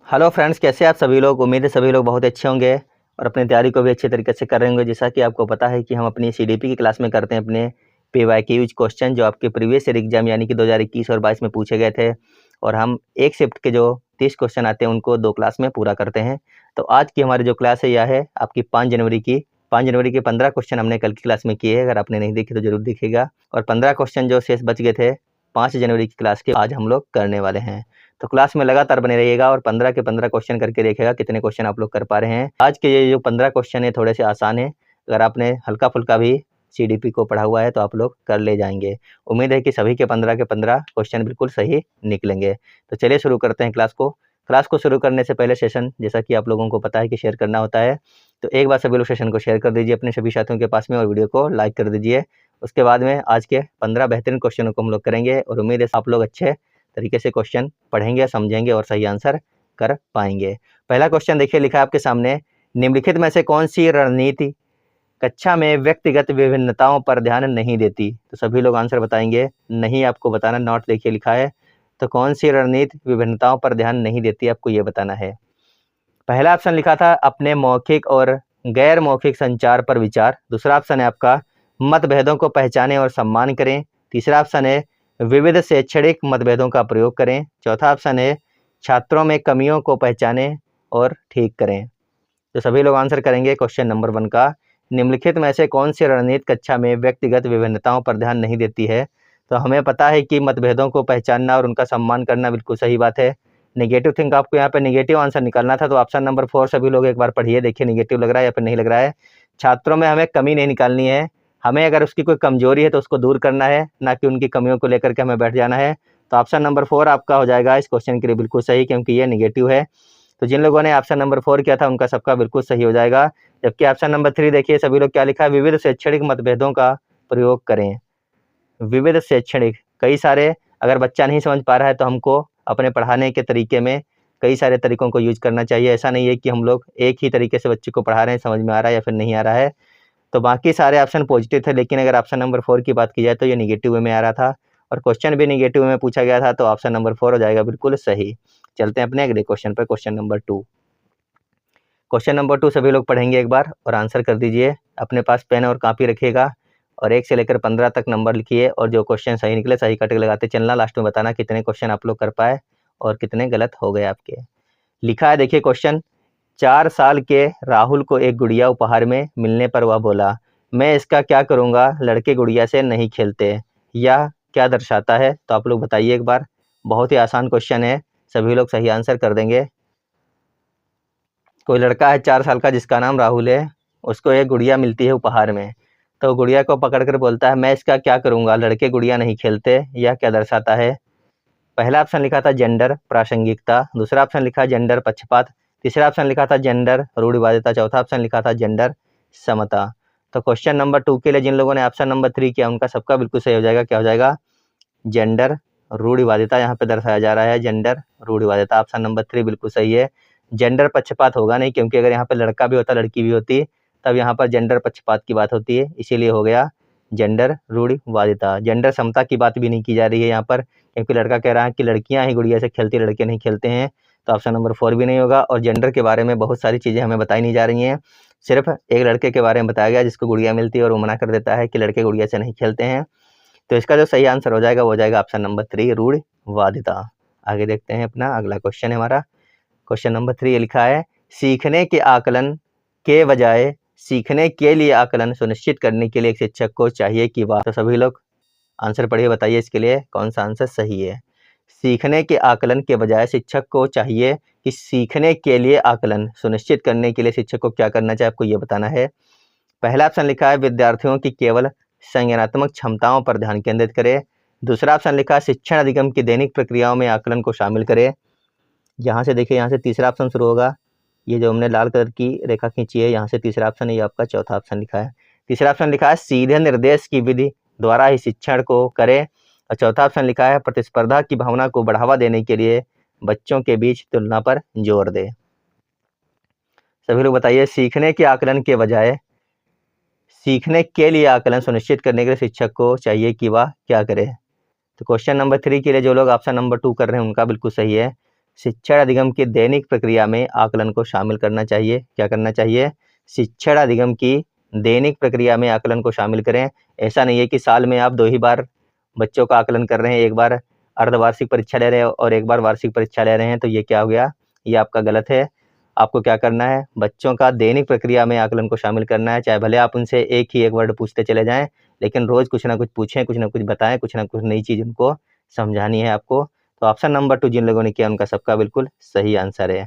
Hello friends, कैसे आप सभी लोग। उम्मीद है सभी लोग बहुत अच्छे होंगे और अपनी तैयारी को भी अच्छे तरीके से कर रहे होंगे। जैसा कि आपको पता है कि हम अपनी सीडीपी की क्लास में करते हैं अपने पीवाईक्यूज क्वेश्चन जो आपके प्रीवियस ईयर एग्जाम यानी कि 2021 और 22 में पूछे गए थे, और हम एक शिफ्ट के जो 30 क्वेश्चन आते हैं उनको 2 क्लास में पूरा करते हैं। तो आज की हमारी जो क्लास है यह है आपकी 5 जनवरी की। 5 जनवरी के 15 क्वेश्चन हमने कल की क्लास में किए हैं, अगर आपने नहीं देखे तो जरूर दिखेगा। और 15 क्वेश्चन जो शेष बच गए थे 5 जनवरी की क्लास के, आज हम लोग करने वाले हैं। तो क्लास में लगातार बने रहिएगा और 15 के 15 क्वेश्चन करके देखिएगा कितने क्वेश्चन आप लोग कर पा रहे हैं। आज के ये जो 15 क्वेश्चन है थोड़े से आसान है, अगर आपने हल्का फुल्का भी सीडीपी को पढ़ा हुआ है तो आप लोग कर ले जाएंगे। उम्मीद है कि सभी के 15 के 15 क्वेश्चन बिल्कुल सही निकलेंगे। तो चलिए शुरू करते हैं क्लास को। क्लास को शुरू करने से पहले सेशन, जैसा कि आप लोगों को पता है कि शेयर करना होता है, तो एक बार सभी लोग सेशन को शेयर कर दीजिए अपने सभी साथियों के पास में और वीडियो को लाइक कर दीजिए। उसके बाद में आज के 15 बेहतरीन क्वेश्चनों को हम लोग करेंगे और उम्मीद है आप लोग अच्छे तरीके से क्वेश्चन पढ़ेंगे, समझेंगे और सही आंसर कर पाएंगे। पहला क्वेश्चन देखिए, लिखा है आपके सामने, निम्नलिखित में से कौन सी रणनीति कक्षा में व्यक्तिगत विभिन्नताओं पर ध्यान नहीं देती। तो सभी लोग आंसर बताएंगे, नहीं आपको बताना, नॉट देखिए लिखा है। तो कौन सी रणनीति विभिन्नताओं पर ध्यान नहीं देती, आपको ये बताना है। पहला ऑप्शन लिखा था अपने मौखिक और गैर मौखिक संचार पर विचार। दूसरा ऑप्शन है आपका मतभेदों को पहचानें और सम्मान करें। तीसरा ऑप्शन है विविध शैक्षणिक मतभेदों का प्रयोग करें। चौथा ऑप्शन है छात्रों में कमियों को पहचानें और ठीक करें। तो सभी लोग आंसर करेंगे क्वेश्चन नंबर 1 का, निम्नलिखित में से कौन सी रणनीति कक्षा में व्यक्तिगत विभिन्नताओं पर ध्यान नहीं देती है। तो हमें पता है कि मतभेदों को पहचानना और उनका सम्मान करना बिल्कुल सही बात है। नेगेटिव थिंक, आपको यहाँ पे नेगेटिव आंसर निकालना था, तो ऑप्शन नंबर 4 सभी लोग एक बार पढ़िए, देखिए नेगेटिव लग रहा है या फिर नहीं लग रहा है। छात्रों में हमें कमी नहीं निकालनी है, हमें अगर उसकी कोई कमजोरी है तो उसको दूर करना है, ना कि उनकी कमियों को लेकर के हमें बैठ जाना है। तो ऑप्शन नंबर 4 आपका हो जाएगा इस क्वेश्चन के लिए बिल्कुल सही, क्योंकि ये नेगेटिव है। तो जिन लोगों ने ऑप्शन नंबर 4 किया था उनका सबका बिल्कुल सही हो जाएगा। जबकि ऑप्शन नंबर 3 देखिए सभी लोग क्या लिखा है, विविध शैक्षणिक मतभेदों का प्रयोग करें। विविध शैक्षणिक, कई सारे, अगर बच्चा नहीं समझ पा रहा है तो हमको अपने पढ़ाने के तरीके में कई सारे तरीकों को यूज करना चाहिए। ऐसा नहीं है कि हम लोग एक ही तरीके से बच्चे को पढ़ा रहे हैं, समझ में आ रहा है या फिर नहीं आ रहा है। तो बाकी सारे ऑप्शन पॉजिटिव थे, लेकिन अगर ऑप्शन नंबर 4 की बात की जाए तो ये नेगेटिव वे में आ रहा था और क्वेश्चन भी नेगेटिव में पूछा गया था, तो ऑप्शन नंबर 4 हो जाएगा बिल्कुल सही। चलते हैं अपने अगले क्वेश्चन पर, क्वेश्चन नंबर 2। क्वेश्चन नंबर 2 सभी लोग पढ़ेंगे एक बार और आंसर कर दीजिए। अपने पास पेन और कॉपी रखिएगा और 1 से लेकर 15 तक नंबर लिखिए और जो क्वेश्चन सही निकले सही कट लगाते चलना। लास्ट में बताना कितने क्वेश्चन आप लोग कर पाए और कितने गलत हो गए आपके। लिखा है देखिए क्वेश्चन, 4 साल के राहुल को एक गुड़िया उपहार में मिलने पर वह बोला, मैं इसका क्या करूँगा, लड़के गुड़िया से नहीं खेलते। यह क्या दर्शाता है। तो आप लोग बताइए एक बार, बहुत ही आसान क्वेश्चन है, सभी लोग सही आंसर कर देंगे। कोई लड़का है 4 साल का जिसका नाम राहुल है, उसको एक गुड़िया मिलती है उपहार में, तो गुड़िया को पकड़कर बोलता है मैं इसका क्या करूँगा, लड़के गुड़िया नहीं खेलते। यह क्या दर्शाता है। पहला ऑप्शन लिखा था जेंडर प्रासंगिकता, दूसरा ऑप्शन लिखा जेंडर पक्षपात, तीसरा ऑप्शन लिखा था जेंडर रूढ़िवादिता, चौथा ऑप्शन लिखा था जेंडर समता। तो क्वेश्चन नंबर 2 के लिए जिन लोगों ने ऑप्शन नंबर 3 किया उनका सबका बिल्कुल सही हो जाएगा। क्या हो जाएगा, जेंडर रूढ़िवादिता यहाँ पे दर्शाया जा रहा है, जेंडर रूढ़िवादिता। ऑप्शन नंबर 3 बिल्कुल सही है। जेंडर पक्षपात होगा नहीं, क्योंकि अगर यहाँ पे लड़का भी होता लड़की भी होती तब यहाँ पर जेंडर पक्षपात की बात होती है, इसीलिए हो गया जेंडर रूढ़िवादिता। जेंडर समता की बात भी नहीं की जा रही है यहाँ पर, क्योंकि लड़का कह रहा है कि लड़कियां ही गुड़िया से खेलती, लड़के नहीं खेलते हैं। तो ऑप्शन नंबर 4 भी नहीं होगा। और जेंडर के बारे में बहुत सारी चीज़ें हमें बताई नहीं जा रही हैं, सिर्फ एक लड़के के बारे में बताया गया जिसको गुड़िया मिलती है और वो मना कर देता है कि लड़के गुड़िया से नहीं खेलते हैं। तो इसका जो सही आंसर हो जाएगा वो हो जाएगा ऑप्शन नंबर 3 रूढ़िवादिता। आगे देखते हैं, अपना अगला क्वेश्चन है हमारा। क्वेश्चन नंबर 3 ये लिखा है, सीखने के आकलन के बजाय सीखने के लिए आकलन सुनिश्चित करने के लिए एक शिक्षक को चाहिए कि वह। तो सभी लोग आंसर पढ़िए, बताइए इसके लिए कौन सा आंसर सही है। सीखने के आकलन के बजाय शिक्षक को चाहिए कि सीखने के लिए आकलन सुनिश्चित करने के लिए शिक्षक को क्या करना चाहिए, आपको ये बताना है। पहला ऑप्शन लिखा है विद्यार्थियों की केवल संज्ञानात्मक क्षमताओं पर ध्यान केंद्रित करें। दूसरा ऑप्शन लिखा है शिक्षण अधिगम की दैनिक प्रक्रियाओं में आकलन को शामिल करें। यहाँ से देखिए, यहाँ से तीसरा ऑप्शन शुरू होगा, ये जो हमने लाल कलर की रेखा खींची है यहाँ से तीसरा ऑप्शन है, ये आपका चौथा ऑप्शन लिखा है। तीसरा ऑप्शन लिखा है सीधे निर्देश की विधि द्वारा ही शिक्षण को करें। और चौथा ऑप्शन लिखा है प्रतिस्पर्धा की भावना को बढ़ावा देने के लिए बच्चों के बीच तुलना पर जोर दे। सभी लोग बताइए, सीखने के आकलन के बजाय सीखने के लिए आकलन सुनिश्चित करने के लिए शिक्षक को चाहिए कि वह क्या करे। तो क्वेश्चन नंबर 3 के लिए जो लोग ऑप्शन नंबर 2 कर रहे हैं उनका बिल्कुल सही है। शिक्षण अधिगम की दैनिक प्रक्रिया में आकलन को शामिल करना चाहिए। क्या करना चाहिए? शिक्षण अधिगम की दैनिक प्रक्रिया में आकलन को शामिल करें। ऐसा नहीं है कि साल में आप 2 ही बार बच्चों का आकलन कर रहे हैं, एक बार अर्धवार्षिक परीक्षा ले रहे हैं और एक बार वार्षिक परीक्षा ले रहे हैं, तो ये क्या हो गया? ये आपका गलत है। आपको क्या करना है? बच्चों का दैनिक प्रक्रिया में आकलन को शामिल करना है। चाहे भले आप उनसे एक ही एक वर्ड पूछते चले जाएं, लेकिन रोज़ कुछ ना कुछ पूछें, कुछ ना कुछ बताएं, कुछ ना कुछ नई चीज़ उनको समझानी है आपको। तो ऑप्शन नंबर 2 जिन लोगों ने किया उनका सबका बिल्कुल सही आंसर है।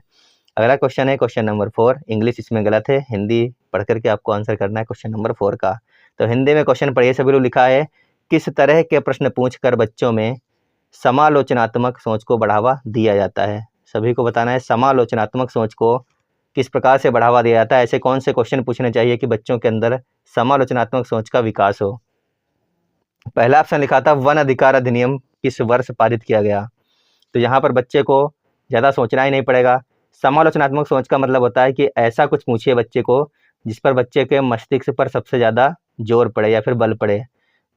अगला क्वेश्चन है क्वेश्चन नंबर 4। इंग्लिश इसमें गलत है, हिंदी पढ़ करके आपको आंसर करना है क्वेश्चन नंबर 4 का। तो हिंदी में क्वेश्चन पढ़िए सभी लोग। लिखा है, किस तरह के प्रश्न पूछकर बच्चों में समालोचनात्मक सोच को बढ़ावा दिया जाता है? सभी को बताना है समालोचनात्मक सोच को किस प्रकार से बढ़ावा दिया जाता है। ऐसे कौन से क्वेश्चन पूछने चाहिए कि बच्चों के अंदर समालोचनात्मक सोच का विकास हो। पहला ऑप्शन लिखा था वन अधिकार अधिनियम किस वर्ष पारित किया गया। तो यहाँ पर बच्चे को ज़्यादा सोचना ही नहीं पड़ेगा। समालोचनात्मक सोच का मतलब होता है कि ऐसा कुछ पूछिए बच्चे को जिस पर बच्चे के मस्तिष्क पर सबसे ज़्यादा जोर पड़े या फिर बल पड़े।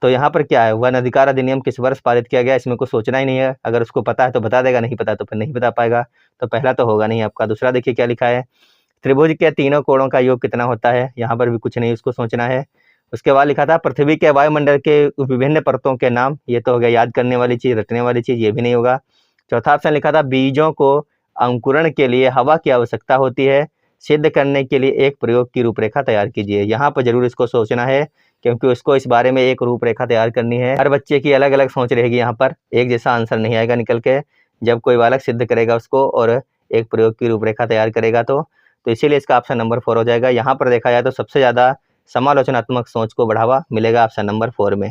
तो यहाँ पर क्या है, वन अधिकार अधिनियम किस वर्ष पारित किया गया, इसमें कुछ सोचना ही नहीं है। अगर उसको पता है तो बता देगा, नहीं पता तो फिर नहीं बता पाएगा। तो पहला तो होगा नहीं आपका। दूसरा देखिए क्या लिखा है, त्रिभुज के तीनों कोणों का योग कितना होता है। यहाँ पर भी कुछ नहीं, उसको सोचना है। उसके बाद लिखा था पृथ्वी के वायुमंडल के विभिन्न परतों के नाम। ये तो हो गया याद करने वाली चीज़, रटने वाली चीज़, ये भी नहीं होगा। चौथा ऑप्शन लिखा था बीजों को अंकुरण के लिए हवा की आवश्यकता होती है, सिद्ध करने के लिए एक प्रयोग की रूपरेखा तैयार कीजिए। यहाँ पर जरूर इसको सोचना है, क्योंकि उसको इस बारे में एक रूपरेखा तैयार करनी है। हर बच्चे की अलग अलग सोच रहेगी, यहाँ पर एक जैसा आंसर नहीं आएगा निकल के। जब कोई बालक सिद्ध करेगा उसको और एक प्रयोग की रूपरेखा तैयार करेगा तो इसीलिए इसका ऑप्शन नंबर 4 हो जाएगा। यहाँ पर देखा जाए तो सबसे ज़्यादा समालोचनात्मक सोच को बढ़ावा मिलेगा ऑप्शन नंबर 4 में।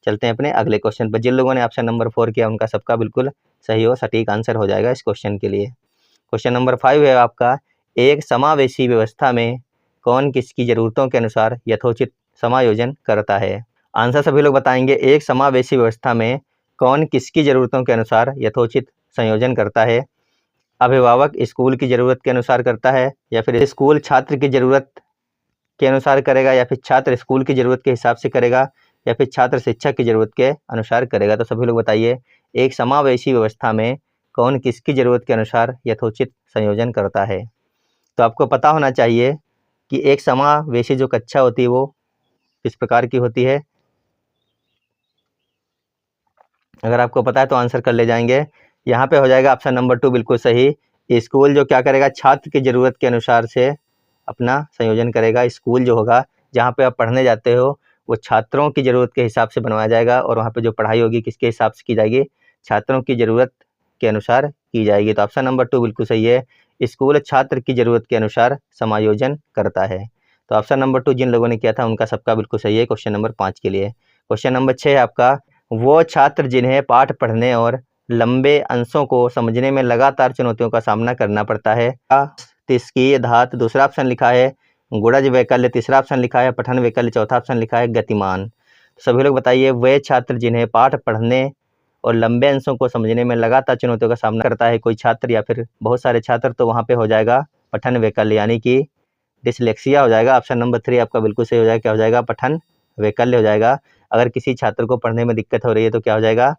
चलते हैं अपने अगले क्वेश्चन पर। जिन लोगों ने ऑप्शन नंबर 4 किया उनका सबका बिल्कुल सही और सटीक आंसर हो जाएगा इस क्वेश्चन के लिए। क्वेश्चन नंबर 5 है आपका, एक समावेशी व्यवस्था में कौन किसकी ज़रूरतों के अनुसार यथोचित समायोजन करता है। आंसर सभी लोग बताएंगे। एक समावेशी व्यवस्था में कौन किसकी ज़रूरतों के अनुसार यथोचित संयोजन करता है। अभिभावक स्कूल की ज़रूरत के अनुसार करता है, या फिर स्कूल छात्र की ज़रूरत के अनुसार करेगा, या फिर छात्र स्कूल की ज़रूरत के हिसाब से करेगा, या फिर छात्र शिक्षक की ज़रूरत के अनुसार करेगा। तो सभी लोग बताइए, एक समावेशी व्यवस्था में कौन किसकी ज़रूरत के अनुसार यथोचित संयोजन करता है। तो आपको पता होना चाहिए कि एक समावेशी जो कक्षा होती है वो किस प्रकार की होती है। अगर आपको पता है तो आंसर कर ले जाएंगे। यहाँ पे हो जाएगा ऑप्शन नंबर 2 बिल्कुल सही। स्कूल जो क्या करेगा, छात्र की ज़रूरत के अनुसार से अपना संयोजन करेगा। स्कूल जो होगा जहाँ पे आप पढ़ने जाते हो वो छात्रों की ज़रूरत के हिसाब से बनवाया जाएगा, और वहाँ पे जो पढ़ाई होगी किसके हिसाब से की जाएगी, छात्रों की ज़रूरत के अनुसार की जाएगी। तो ऑप्शन नंबर 2 बिल्कुल सही है। स्कूल छात्र की ज़रूरत के अनुसार समायोजन करता है। तो ऑप्शन नंबर 2 जिन लोगों ने किया था उनका सबका बिल्कुल सही है क्वेश्चन नंबर 5 के लिए। क्वेश्चन नंबर 6 है आपका, वो छात्र जिन्हें पाठ पढ़ने और लंबे अंशों को समझने में लगातार चुनौतियों का सामना करना पड़ता है। तिस्कीय धात दूसरा ऑप्शन लिखा है, गुणज वैकल्य तीसरा ऑप्शन लिखा है, पठन वैकल्य चौथा ऑप्शन लिखा है, गतिमान। सभी लोग बताइए, वे छात्र जिन्हें पाठ पढ़ने और लंबे अंशों को समझने में लगातार चुनौतियों का सामना करता है, कोई छात्र या फिर बहुत सारे छात्र, तो वहाँ पे हो जाएगा पठन वैकल्य यानी कि डिसलेक्सिया हो जाएगा। ऑप्शन नंबर 3 आपका बिल्कुल सही हो जाएगा। क्या हो जाएगा, पठन वैकल्य हो जाएगा। अगर किसी छात्र को पढ़ने में दिक्कत हो रही है तो क्या हो जाएगा,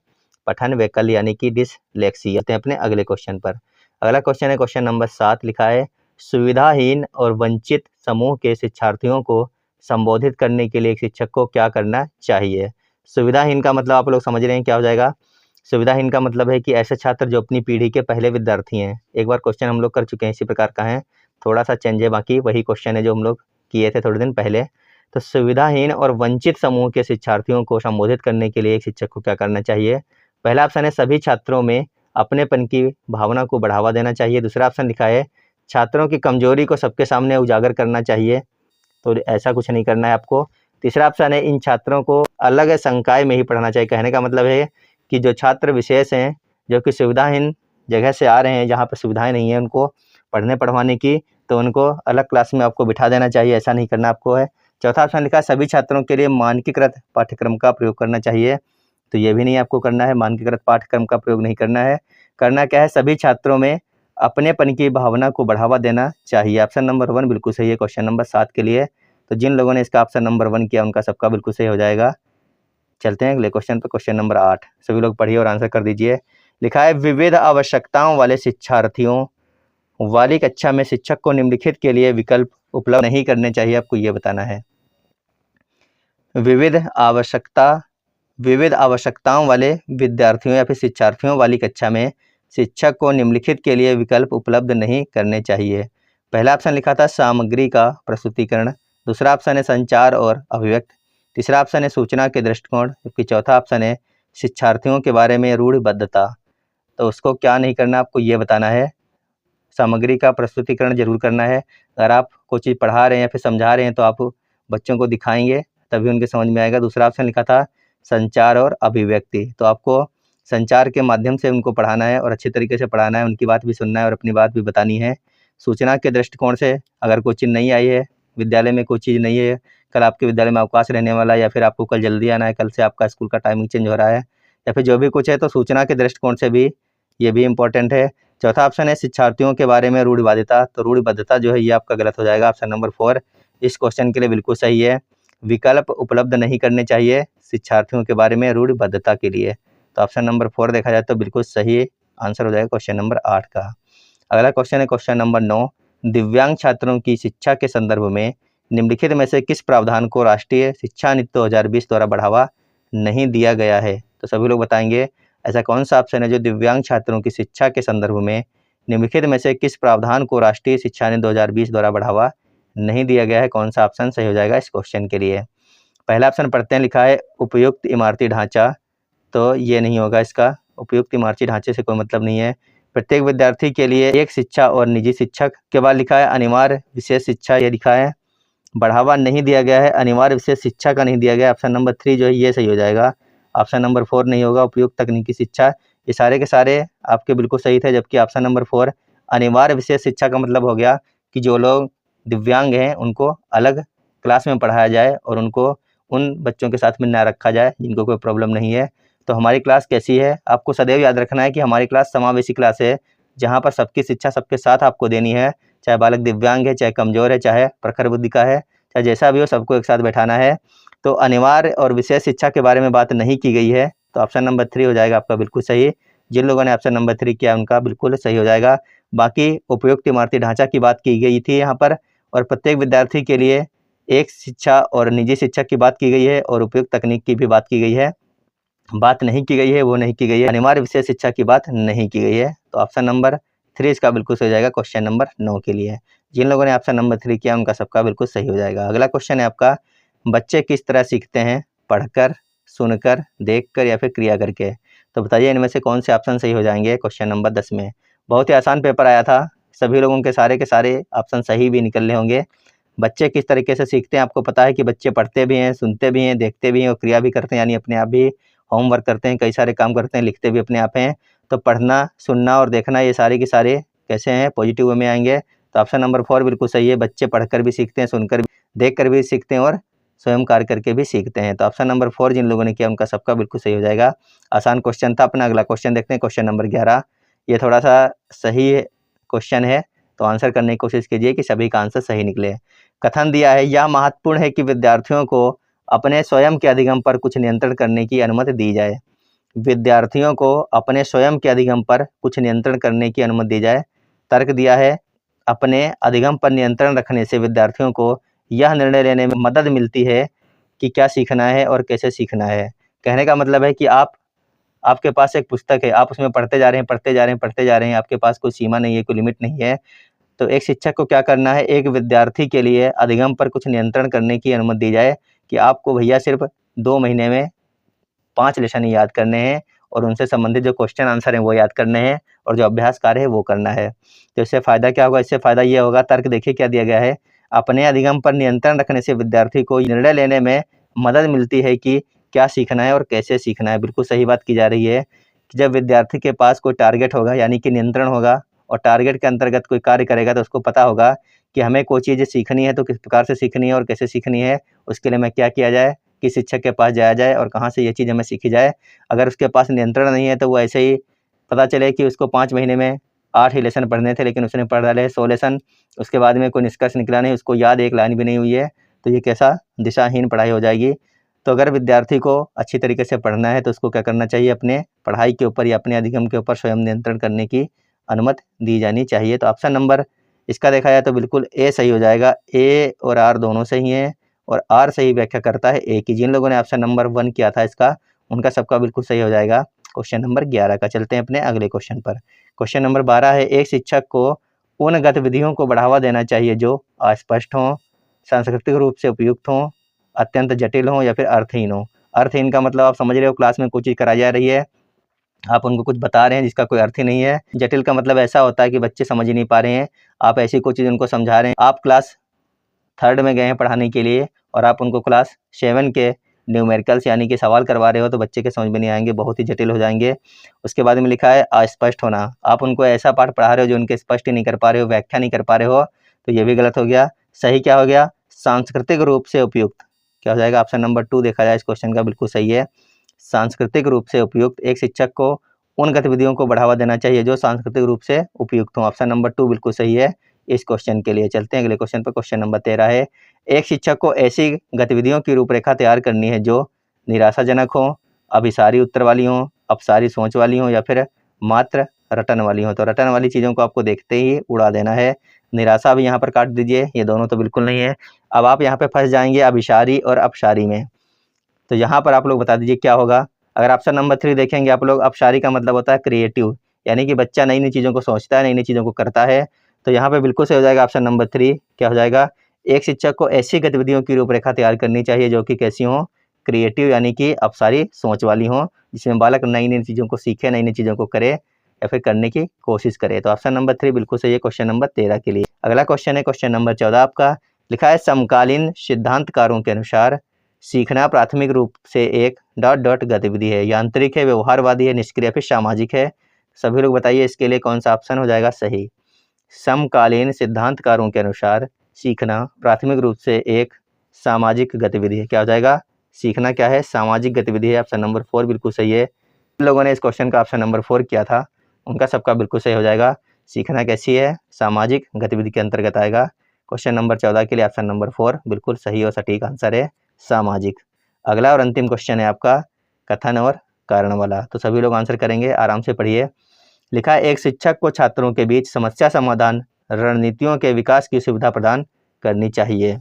पठन वैकल्य यानी कि डिसलेक्सिया। आते हैं अपने अगले क्वेश्चन पर। अगला क्वेश्चन है क्वेश्चन नंबर 7। लिखा है, सुविधाहीन और वंचित समूह के शिक्षार्थियों को संबोधित करने के लिए एक शिक्षक को क्या करना चाहिए। सुविधाहीन का मतलब आप लोग समझ रहे हैं क्या हो जाएगा। सुविधाहीन का मतलब है कि ऐसे छात्र जो अपनी पीढ़ी के पहले विद्यार्थी हैं। एक बार क्वेश्चन हम लोग कर चुके हैं इसी प्रकार का है, थोड़ा सा चेंज है, बाकी वही क्वेश्चन है जो हम लोग किए थे थोड़े दिन पहले। तो सुविधाहीन और वंचित समूह के शिक्षार्थियों को संबोधित करने के लिए एक शिक्षक को क्या करना चाहिए। पहला ऑप्शन है, सभी छात्रों में अपनेपन की भावना को बढ़ावा देना चाहिए। दूसरा ऑप्शन लिखा है, छात्रों की कमजोरी को सबके सामने उजागर करना चाहिए। तो ऐसा कुछ नहीं करना है आपको। तीसरा ऑप्शन है, इन छात्रों को अलग संकाय में ही पढ़ना चाहिए। कहने का मतलब है कि जो छात्र विशेष हैं, जो कि सुविधाहीन जगह से आ रहे हैं जहाँ पर सुविधाएं नहीं है उनको पढ़ने पढ़वाने की, तो उनको अलग क्लास में आपको बिठा देना चाहिए, ऐसा नहीं करना आपको है। चौथा ऑप्शन लिखा है, सभी छात्रों के लिए मानकीकृत पाठ्यक्रम का प्रयोग करना चाहिए। तो ये भी नहीं आपको करना है, मानकीकृत पाठ्यक्रम का प्रयोग नहीं करना है। करना क्या है, सभी छात्रों में अपनेपन की भावना को बढ़ावा देना चाहिए। ऑप्शन नंबर 1 बिल्कुल सही है क्वेश्चन नंबर 7 के लिए। तो जिन लोगों ने इसका ऑप्शन नंबर 1 किया उनका सबका बिल्कुल सही हो जाएगा। चलते हैं अगले क्वेश्चन पर, क्वेश्चन नंबर 8। सभी लोग पढ़िए और आंसर कर दीजिए। लिखा है विविध आवश्यकताओं वाले शिक्षार्थियों वाली कक्षा में शिक्षक को निम्नलिखित के लिए विकल्प उपलब्ध नहीं करने चाहिए, आपको ये बताना है। विविध आवश्यकताओं वाले विद्यार्थियों या फिर शिक्षार्थियों वाली कक्षा में शिक्षक को निम्नलिखित के लिए विकल्प उपलब्ध नहीं करने चाहिए। पहला ऑप्शन लिखा था सामग्री का प्रस्तुतिकरण, दूसरा ऑप्शन है संचार और अभिव्यक्ति, तीसरा ऑप्शन है सूचना के दृष्टिकोण, जबकि चौथा ऑप्शन है शिक्षार्थियों के बारे में रूढ़िबद्धता। तो उसको क्या नहीं करना, आपको ये बताना है। सामग्री का प्रस्तुतिकरण जरूर करना है। अगर आप कोई चीज़ पढ़ा रहे हैं या फिर समझा रहे हैं तो आप बच्चों को दिखाएंगे तभी उनके समझ में आएगा। दूसरा ऑप्शन लिखा था संचार और अभिव्यक्ति, तो आपको संचार के माध्यम से उनको पढ़ाना है और अच्छे तरीके से पढ़ाना है, उनकी बात भी सुनना है और अपनी बात भी बतानी है। सूचना के दृष्टिकोण से अगर कोई चीज़ नहीं आई है, विद्यालय में कोई चीज़ नहीं है, कल आपके विद्यालय में अवकाश रहने वाला है या फिर आपको कल जल्दी आना है, कल से आपका स्कूल का टाइमिंग चेंज हो रहा है या फिर जो भी कुछ है, तो सूचना के दृष्टिकोण से भी ये भी इम्पोर्टेंट है। चौथा ऑप्शन है शिक्षार्थियों के बारे में रूढ़िवादिता, तो रूढ़िबद्धता जो है ये आपका गलत हो जाएगा। ऑप्शन नंबर 4 इस क्वेश्चन के लिए बिल्कुल सही है। विकल्प उपलब्ध नहीं करने चाहिए शिक्षार्थियों के बारे में रूढ़िबद्धता के लिए, तो ऑप्शन नंबर 4 देखा जाए तो बिल्कुल सही आंसर हो जाएगा क्वेश्चन नंबर 8 का। अगला क्वेश्चन है क्वेश्चन नंबर 9, दिव्यांग छात्रों की शिक्षा के संदर्भ में निम्नलिखित में से किस प्रावधान को राष्ट्रीय शिक्षा नीति 2020 द्वारा बढ़ावा नहीं दिया गया है। तो सभी लोग बताएंगे ऐसा कौन सा ऑप्शन है जो दिव्यांग छात्रों की शिक्षा के संदर्भ में निम्नलिखित में से किस प्रावधान को राष्ट्रीय शिक्षा नीति 2020 द्वारा बढ़ावा नहीं दिया गया है, कौन सा ऑप्शन सही हो जाएगा इस क्वेश्चन के लिए। पहला ऑप्शन पढ़ते हैं, लिखा है उपयुक्त इमारती ढांचा, तो ये नहीं होगा इसका, उपयुक्त इमारती ढांचे से कोई मतलब नहीं है। प्रत्येक विद्यार्थी के लिए एक शिक्षा और निजी शिक्षक, के बाद लिखा है अनिवार्य विशेष शिक्षा, ये लिखा है बढ़ावा नहीं दिया गया है, अनिवार्य विशेष शिक्षा का नहीं दिया गया। ऑप्शन नंबर 3 जो है ये सही हो जाएगा। ऑप्शन नंबर 4 नहीं होगा, उपयुक्त तकनीकी शिक्षा। ये सारे के सारे आपके बिल्कुल सही थे, जबकि ऑप्शन नंबर 4 अनिवार्य विशेष शिक्षा का मतलब हो गया कि जो लोग दिव्यांग हैं उनको अलग क्लास में पढ़ाया जाए और उनको उन बच्चों के साथ में ना रखा जाए जिनको कोई प्रॉब्लम नहीं है। तो हमारी क्लास कैसी है, आपको सदैव याद रखना है कि हमारी क्लास समावेशी क्लास है, जहाँ पर सबकी शिक्षा सबके साथ आपको देनी है, चाहे बालक दिव्यांग है, चाहे कमज़ोर है, चाहे प्रखर बुद्धि का है, चाहे जैसा भी हो, सबको एक साथ बैठाना है। तो अनिवार्य और विशेष शिक्षा के बारे में बात नहीं की गई है, तो ऑप्शन नंबर 3 हो जाएगा आपका बिल्कुल सही। जिन लोगों ने ऑप्शन नंबर 3 किया उनका बिल्कुल सही हो जाएगा। बाकी उपयुक्त इमारती ढांचा की बात की गई थी यहाँ पर, और प्रत्येक विद्यार्थी के लिए एक शिक्षा और निजी शिक्षक की बात की गई है, और उपयुक्त तकनीक की भी बात की गई है। बात नहीं की गई है वो नहीं की गई है, अनिवार्य विशेष शिक्षा की बात नहीं की गई है। तो ऑप्शन नंबर 3 इसका बिल्कुल सही हो जाएगा क्वेश्चन नंबर 9 के लिए। जिन लोगों ने ऑप्शन नंबर 3 किया उनका सबका बिल्कुल सही हो जाएगा। अगला क्वेश्चन है आपका, बच्चे किस तरह सीखते हैं, पढ़कर, सुनकर, देखकर या फिर क्रिया करके। तो बताइए इनमें से कौन से ऑप्शन सही हो जाएंगे क्वेश्चन नंबर 10 में। बहुत ही आसान पेपर आया था, सभी लोगों के सारे ऑप्शन सही भी निकलने होंगे। बच्चे किस तरीके से सीखते हैं, आपको पता है कि बच्चे पढ़ते भी हैं, सुनते भी हैं, देखते भी हैं और क्रिया भी करते हैं, यानी अपने आप भी होमवर्क करते हैं, कई सारे काम करते हैं, लिखते भी अपने आप हैं। तो पढ़ना, सुनना और देखना ये सारे के सारे कैसे हैं, पॉजिटिव वे में आएंगे। तो ऑप्शन नंबर 4 बिल्कुल सही है, बच्चे पढ़कर भी सीखते हैं, सुनकर भी, देख कर भी सीखते हैं और स्वयं कार्य करके भी सीखते हैं। तो ऑप्शन नंबर 4 जिन लोगों ने किया उनका सबका बिल्कुल सही हो जाएगा। आसान क्वेश्चन था। अपना अगला क्वेश्चन देखते हैं, क्वेश्चन नंबर 11। ये थोड़ा सा सही क्वेश्चन है, तो आंसर करने की कोशिश कीजिए कि सभी का आंसर सही निकले। कथन दिया है, यह महत्वपूर्ण है कि विद्यार्थियों को अपने स्वयं के अधिगम पर कुछ नियंत्रण करने की अनुमति दी जाए। विद्यार्थियों को अपने स्वयं के अधिगम पर कुछ नियंत्रण करने की अनुमति दी जाए। तर्क दिया है, अपने अधिगम पर नियंत्रण रखने से विद्यार्थियों को यह निर्णय लेने में मदद मिलती है कि क्या सीखना है और कैसे सीखना है। कहने का मतलब है कि आपके पास एक पुस्तक है, आप उसमें पढ़ते जा रहे हैं, आपके पास कोई सीमा नहीं है, कोई लिमिट नहीं है। तो एक शिक्षक को क्या करना है, एक विद्यार्थी के लिए अधिगम पर कुछ नियंत्रण करने की अनुमति दी जाए कि आपको भैया सिर्फ 2 महीने में 5 लेसन याद करने हैं और उनसे संबंधित जो क्वेश्चन आंसर हैं वो याद करने हैं और जो अभ्यास कार्य है वो करना है। तो इससे फ़ायदा क्या होगा, इससे फ़ायदा ये होगा, तर्क देखिए क्या दिया गया है, अपने अधिगम पर नियंत्रण रखने से विद्यार्थी को निर्णय लेने में मदद मिलती है कि क्या सीखना है और कैसे सीखना है। बिल्कुल सही बात की जा रही है कि जब विद्यार्थी के पास कोई टारगेट होगा, यानी कि नियंत्रण होगा, और टारगेट के अंतर्गत कोई कार्य करेगा, तो उसको पता होगा कि हमें कोई चीज़ सीखनी है तो किस प्रकार से सीखनी है और कैसे सीखनी है, उसके लिए मैं क्या किया जाए, किस शिक्षक के पास जाया जाए और कहाँ से ये चीज़ हमें सीखी जाए। अगर उसके पास नियंत्रण नहीं है तो वो ऐसे ही पता चले कि उसको 5 महीने में 8 ही लेसन पढ़ने थे, लेकिन उसने पढ़ डाले 100 लेसन, उसके बाद में कोई निष्कर्ष निकला नहीं, उसको याद एक लाइन भी नहीं हुई है, तो ये कैसा दिशाहीन पढ़ाई हो जाएगी। तो अगर विद्यार्थी को अच्छी तरीके से पढ़ना है तो उसको क्या करना चाहिए, अपने पढ़ाई के ऊपर या अपने अधिगम के ऊपर स्वयं नियंत्रण करने की अनुमति दी जानी चाहिए। तो ऑप्शन नंबर इसका देखा जाए तो बिल्कुल ए सही हो जाएगा। ए और आर दोनों सही हैं और आर सही व्याख्या करता है ए की। जिन लोगों ने ऑप्शन नंबर 1 किया था इसका, उनका सबका बिल्कुल सही हो जाएगा क्वेश्चन नंबर 11 का। चलते हैं अपने अगले क्वेश्चन पर। क्वेश्चन नंबर 12 है, एक शिक्षक को उन गतिविधियों को बढ़ावा देना चाहिए जो अस्पष्ट हों, सांस्कृतिक रूप से उपयुक्त हों, अत्यंत जटिल हों या फिर अर्थहीन हों। अर्थहीन का मतलब आप समझ रहे हो, क्लास में कोई चीज़ कराई जा रही है, आप उनको कुछ बता रहे हैं जिसका कोई अर्थ ही नहीं है। जटिल का मतलब ऐसा होता है कि बच्चे समझ ही नहीं पा रहे हैं, आप ऐसी कोई चीज़ उनको समझा रहे हैं। आप क्लास 3rd में गए हैं पढ़ाने के लिए और आप उनको क्लास 7 के न्यूमेरिकल्स यानी कि सवाल करवा रहे हो, तो बच्चे के समझ में नहीं आएंगे, बहुत ही जटिल हो जाएंगे। उसके बाद में लिखा है अस्पष्ट होना, आप उनको ऐसा पाठ पढ़ा रहे हो जो उनके स्पष्ट ही नहीं कर पा रहे हो, व्याख्या नहीं कर पा रहे हो, तो ये भी गलत हो गया। सही क्या हो गया, सांस्कृतिक रूप से उपयुक्त। क्या हो जाएगा, ऑप्शन नंबर 2 देखा जाए इस क्वेश्चन का, बिल्कुल सही है। सांस्कृतिक रूप से उपयुक्त, एक शिक्षक को उन गतिविधियों को बढ़ावा देना चाहिए जो सांस्कृतिक रूप से उपयुक्त हों। ऑप्शन नंबर 2 बिल्कुल सही है इस क्वेश्चन के लिए। चलते हैं अगले क्वेश्चन पर। क्वेश्चन नंबर 13 है, एक शिक्षक को ऐसी गतिविधियों की रूपरेखा तैयार करनी है जो निराशाजनक हो, अभिसारी उत्तर वाली हो, अपसारी सोच वाली हो या फिर मात्र रटन वाली हो। तो रटन वाली चीज़ों को आपको देखते ही उड़ा देना है। निराशा भी यहाँ पर काट दीजिए, ये दोनों तो बिल्कुल नहीं है। अब आप यहाँ पे फंस जाएंगे अभिसारी और अपसारी में, तो यहाँ पर आप लोग बता दीजिए क्या होगा। अगर ऑप्शन नंबर 3 देखेंगे आप लोग, अपसारी का मतलब होता है क्रिएटिव, यानी कि बच्चा नई नई चीज़ों को सोचता है, नई नई चीज़ों को करता है। तो यहाँ पे बिल्कुल सही हो जाएगा ऑप्शन नंबर 3। क्या हो जाएगा, एक शिक्षक को ऐसी गतिविधियों की रूपरेखा तैयार करनी चाहिए जो कि कैसी हों, क्रिएटिव यानी कि अपसारी सोच वाली हों, जिसमें बालक नई नई चीज़ों को सीखे, नई नई चीज़ों को करे या फिर करने की कोशिश करे। तो ऑप्शन नंबर 3 बिल्कुल सही है क्वेश्चन नंबर 13 के लिए। अगला क्वेश्चन है क्वेश्चन नंबर 14 आपका। लिखा है, समकालीन सिद्धांतकारों के अनुसार सीखना प्राथमिक रूप से एक ... गतिविधि है, यांत्रिक है, व्यवहारवादी है, निष्क्रिय फिर सामाजिक है। सभी लोग बताइए इसके लिए कौन सा ऑप्शन हो जाएगा सही। समकालीन सिद्धांतकारों के अनुसार सीखना प्राथमिक रूप से एक सामाजिक गतिविधि है। क्या हो जाएगा, सीखना क्या है, सामाजिक गतिविधि है। ऑप्शन नंबर 4 बिल्कुल सही है। जिन लोगों ने इस क्वेश्चन का ऑप्शन नंबर 4 किया था उनका सबका बिल्कुल सही हो जाएगा। सीखना कैसी है, सामाजिक गतिविधि के अंतर्गत आएगा। क्वेश्चन नंबर 14 के लिए ऑप्शन नंबर 4 बिल्कुल सही और सटीक आंसर है, सामाजिक। अगला और अंतिम क्वेश्चन है आपका कथन और कारण वाला, तो सभी लोग आंसर करेंगे, आराम से पढ़िए। लिखा है, एक शिक्षक को छात्रों के बीच समस्या समाधान रणनीतियों के विकास की सुविधा प्रदान करनी चाहिए।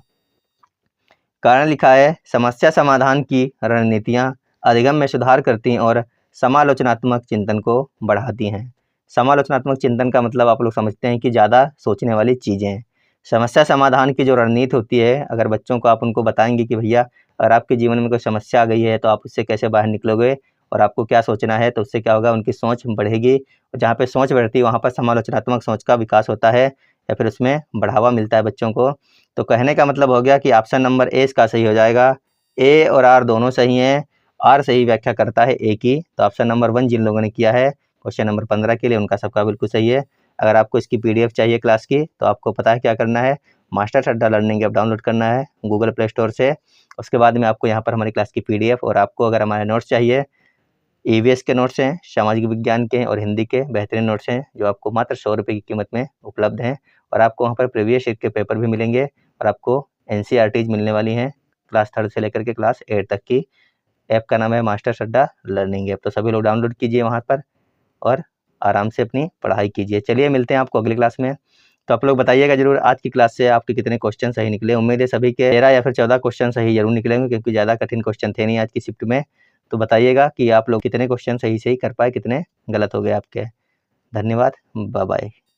कारण लिखा है, समस्या समाधान की रणनीतियाँ अधिगम में सुधार करती हैं और समालोचनात्मक चिंतन को बढ़ाती हैं। समालोचनात्मक चिंतन का मतलब आप लोग समझते हैं कि ज़्यादा सोचने वाली चीज़ें। समस्या समाधान की जो रणनीति होती है, अगर बच्चों को आप उनको बताएंगे कि भैया अगर आपके जीवन में कोई समस्या आ गई है तो आप उससे कैसे बाहर निकलोगे और आपको क्या सोचना है, तो उससे क्या होगा, उनकी सोच बढ़ेगी। और जहाँ पे सोच बढ़ती है वहाँ पर समालोचनात्मक सोच का विकास होता है या फिर उसमें बढ़ावा मिलता है बच्चों को। तो कहने का मतलब हो गया कि ऑप्शन नंबर ए इसका सही हो जाएगा। ए और आर दोनों सही हैं, आर सही व्याख्या करता है ए की। तो ऑप्शन नंबर 1 जिन लोगों ने किया है क्वेश्चन नंबर 15 के लिए, उनका सबका बिल्कुल सही है। अगर आपको इसकी PDF चाहिए क्लास की, तो आपको पता है क्या करना है, मास्टर सड्डा लर्निंग ऐप डाउनलोड करना है गूगल प्ले स्टोर से। उसके बाद में आपको यहाँ पर हमारी क्लास की PDF, और आपको अगर हमारे नोट्स चाहिए, EVS के नोट्स हैं, सामाजिक विज्ञान के और हिंदी के बेहतरीन नोट्स हैं जो आपको मात्र 100 रुपये की कीमत में उपलब्ध हैं। और आपको वहाँ पर प्रीवियस ईयर के पेपर भी मिलेंगे और आपको NCERTs मिलने वाली हैं क्लास 3rd से लेकर के क्लास 8 तक की। ऐप का नाम है मास्टर सड्डा लर्निंग ऐप। तो सभी लोग डाउनलोड कीजिए वहाँ पर और आराम से अपनी पढ़ाई कीजिए। चलिए मिलते हैं आपको अगली क्लास में। तो आप लोग बताइएगा जरूर आज की क्लास से आपके कितने क्वेश्चन सही निकले। उम्मीद है सभी के 13 या फिर 14 क्वेश्चन सही जरूर निकलेंगे, क्योंकि ज़्यादा कठिन क्वेश्चन थे नहीं आज की शिफ्ट में। तो बताइएगा कि आप लोग कितने क्वेश्चन सही कर पाए, कितने गलत हो गए आपके। धन्यवाद, बाय बाय।